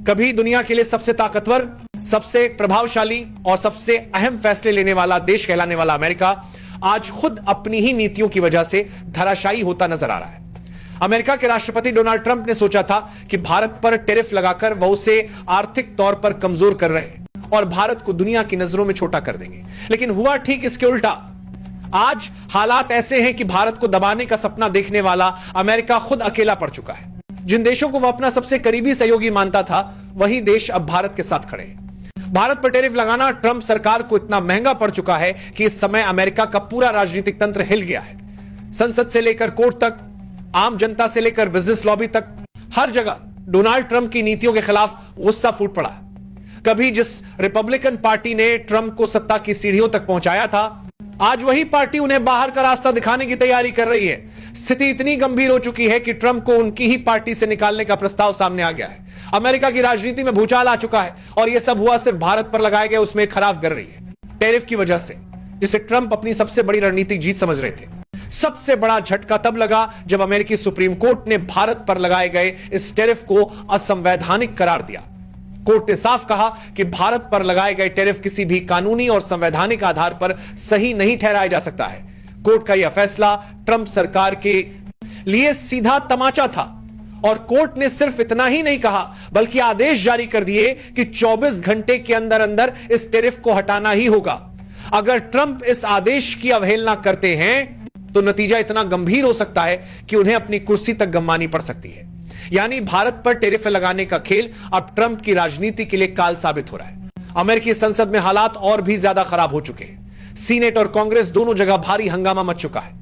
कभी दुनिया के लिए सबसे ताकतवर, सबसे प्रभावशाली और सबसे अहम फैसले लेने वाला देश कहलाने वाला अमेरिका आज खुद अपनी ही नीतियों की वजह से धराशायी होता नजर आ रहा है। अमेरिका के राष्ट्रपति डोनाल्ड ट्रंप ने सोचा था कि भारत पर टैरिफ लगाकर वह उसे आर्थिक तौर पर कमजोर कर रहे हैं और भारत को दुनिया की नजरों में छोटा कर देंगे, लेकिन हुआ ठीक इसके उल्टा। आज हालात ऐसे हैं कि भारत को दबाने का सपना देखने वाला अमेरिका खुद अकेला पड़ चुका है। जिन देशों को वह अपना सबसे करीबी सहयोगी मानता था, वही देश अब भारत के साथ खड़े हैं। भारत पर टैरिफ लगाना ट्रंप सरकार को इतना महंगा पड़ चुका है कि इस समय अमेरिका का पूरा राजनीतिक तंत्र हिल गया है। संसद से लेकर कोर्ट तक, आम जनता से लेकर बिजनेस लॉबी तक, हर जगह डोनाल्ड ट्रंप की नीतियों के खिलाफ गुस्सा फूट पड़ा। कभी जिस रिपब्लिकन पार्टी ने ट्रंप को सत्ता की सीढ़ियों तक पहुंचाया था, आज वही पार्टी उन्हें बाहर का रास्ता दिखाने की तैयारी कर रही है। स्थिति इतनी गंभीर हो चुकी है कि ट्रंप को उनकी ही पार्टी से निकालने का प्रस्ताव सामने आ गया है। अमेरिका की राजनीति में भूचाल आ चुका है और यह सब हुआ सिर्फ भारत पर लगाए गए उसमें खराब कर रही है, टैरिफ की वजह से, जिसे ट्रंप अपनी सबसे बड़ी रणनीतिक जीत समझ रहे थे। सबसे बड़ा झटका तब लगा जब अमेरिकी सुप्रीम कोर्ट ने भारत पर लगाए गए इस टैरिफ को असंवैधानिक करार दिया। कोर्ट ने साफ कहा कि भारत पर लगाए गए टैरिफ किसी भी कानूनी और संवैधानिक आधार पर सही नहीं ठहराया जा सकता है। कोर्ट का यह फैसला ट्रंप सरकार के लिए सीधा तमाचा था और कोर्ट ने सिर्फ इतना ही नहीं कहा, बल्कि आदेश जारी कर दिए कि 24 घंटे के अंदर अंदर इस टैरिफ को हटाना ही होगा। अगर ट्रंप इस आदेश की अवहेलना करते हैं तो नतीजा इतना गंभीर हो सकता है कि उन्हें अपनी कुर्सी तक गंवानी पड़ सकती है। यानी भारत पर टैरिफ लगाने का खेल अब ट्रंप की राजनीति के लिए काल साबित हो रहा है। अमेरिकी संसद में हालात और भी ज्यादा खराब हो चुके हैं। सीनेट और कांग्रेस दोनों जगह भारी हंगामा मच चुका है।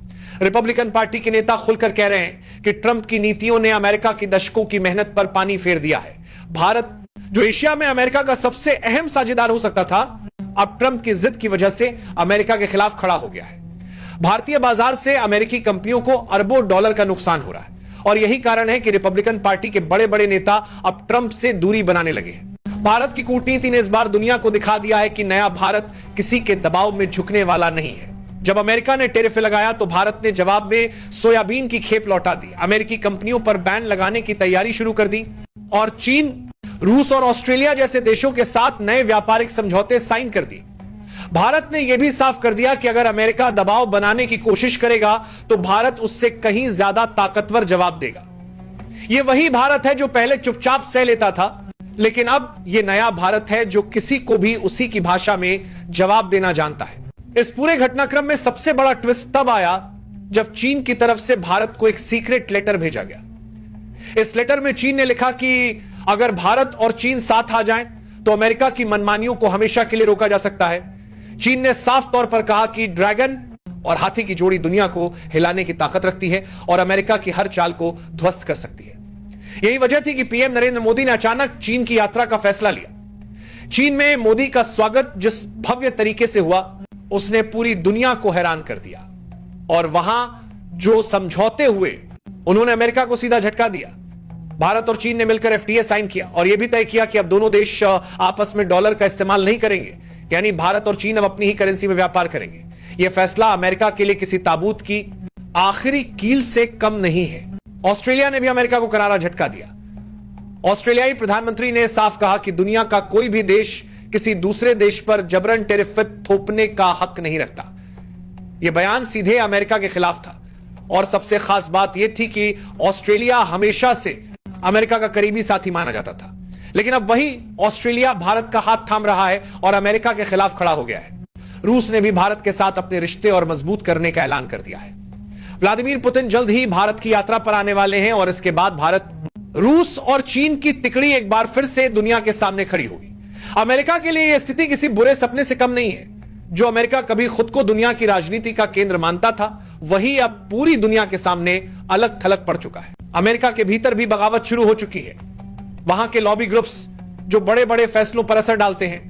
रिपब्लिकन पार्टी के नेता खुलकर कह रहे हैं कि ट्रंप की नीतियों ने अमेरिका की दशकों की मेहनत पर पानी फेर दिया है। भारत, जो एशिया में अमेरिका का सबसे अहम साझेदार हो सकता था, अब ट्रंप की जिद की वजह से अमेरिका के खिलाफ खड़ा हो गया है। भारतीय बाजार से अमेरिकी कंपनियों को अरबों डॉलर का नुकसान हो रहा है और यही कारण है कि रिपब्लिकन पार्टी के बड़े बड़े नेता अब ट्रंप से दूरी बनाने लगे हैं। भारत की कूटनीति ने इस बार दुनिया को दिखा दिया है कि नया भारत किसी के दबाव में झुकने वाला नहीं है। जब अमेरिका ने टैरिफ लगाया तो भारत ने जवाब में सोयाबीन की खेप लौटा दी, अमेरिकी कंपनियों पर बैन लगाने की तैयारी शुरू कर दी और चीन, रूस और ऑस्ट्रेलिया जैसे देशों के साथ नए व्यापारिक समझौते साइन कर दिए। भारत ने यह भी साफ कर दिया कि अगर अमेरिका दबाव बनाने की कोशिश करेगा तो भारत उससे कहीं ज्यादा ताकतवर जवाब देगा। यह वही भारत है जो पहले चुपचाप सह लेता था, लेकिन अब यह नया भारत है जो किसी को भी उसी की भाषा में जवाब देना जानता है। इस पूरे घटनाक्रम में सबसे बड़ा ट्विस्ट तब आया जब चीन की तरफ से भारत को एक सीक्रेट लेटर भेजा गया। इस लेटर में चीन ने लिखा कि अगर भारत और चीन साथ आ जाएं तो अमेरिका की मनमानियों को हमेशा के लिए रोका जा सकता है। चीन ने साफ तौर पर कहा कि ड्रैगन और हाथी की जोड़ी दुनिया को हिलाने की ताकत रखती है और अमेरिका की हर चाल को ध्वस्त कर सकती है। यही वजह थी कि पीएम नरेंद्र मोदी ने अचानक चीन की यात्रा का फैसला लिया। चीन में मोदी का स्वागत जिस भव्य तरीके से हुआ, उसने पूरी दुनिया को हैरान कर दिया और वहां जो समझौते हुए, उन्होंने अमेरिका को सीधा झटका दिया। भारत और चीन ने मिलकर एफटीए साइन किया और यह भी तय किया कि अब दोनों देश आपस में डॉलर का इस्तेमाल नहीं करेंगे, यानी भारत और चीन अब अपनी ही करेंसी में व्यापार करेंगे। यह फैसला अमेरिका के लिए किसी ताबूत की आखिरी कील से कम नहीं है। ऑस्ट्रेलिया ने भी अमेरिका को करारा झटका दिया। ऑस्ट्रेलियाई प्रधानमंत्री ने साफ कहा कि दुनिया का कोई भी देश किसी दूसरे देश पर जबरन टैरिफ थोपने का हक नहीं रखता। यह बयान सीधे अमेरिका के खिलाफ था और सबसे खास बात यह थी कि ऑस्ट्रेलिया हमेशा से अमेरिका का करीबी साथी माना जाता था, लेकिन अब वही ऑस्ट्रेलिया भारत का हाथ थाम रहा है और अमेरिका के खिलाफ खड़ा हो गया है। रूस ने भी भारत के साथ अपने रिश्ते और मजबूत करने का ऐलान कर दिया है। व्लादिमीर पुतिन जल्द ही भारत की यात्रा पर आने वाले हैं और इसके बाद भारत, रूस और चीन की तिकड़ी एक बार फिर से दुनिया के सामने खड़ी होगी। अमेरिका के लिए यह स्थिति किसी बुरे सपने से कम नहीं है। जो अमेरिका कभी खुद को दुनिया की राजनीति का केंद्र मानता था, वही अब पूरी दुनिया के सामने अलग थलग पड़ चुका है। अमेरिका के भीतर भी बगावत शुरू हो चुकी है। वहां के लॉबी ग्रुप्स जो बड़े बड़े फैसलों पर असर डालते हैं,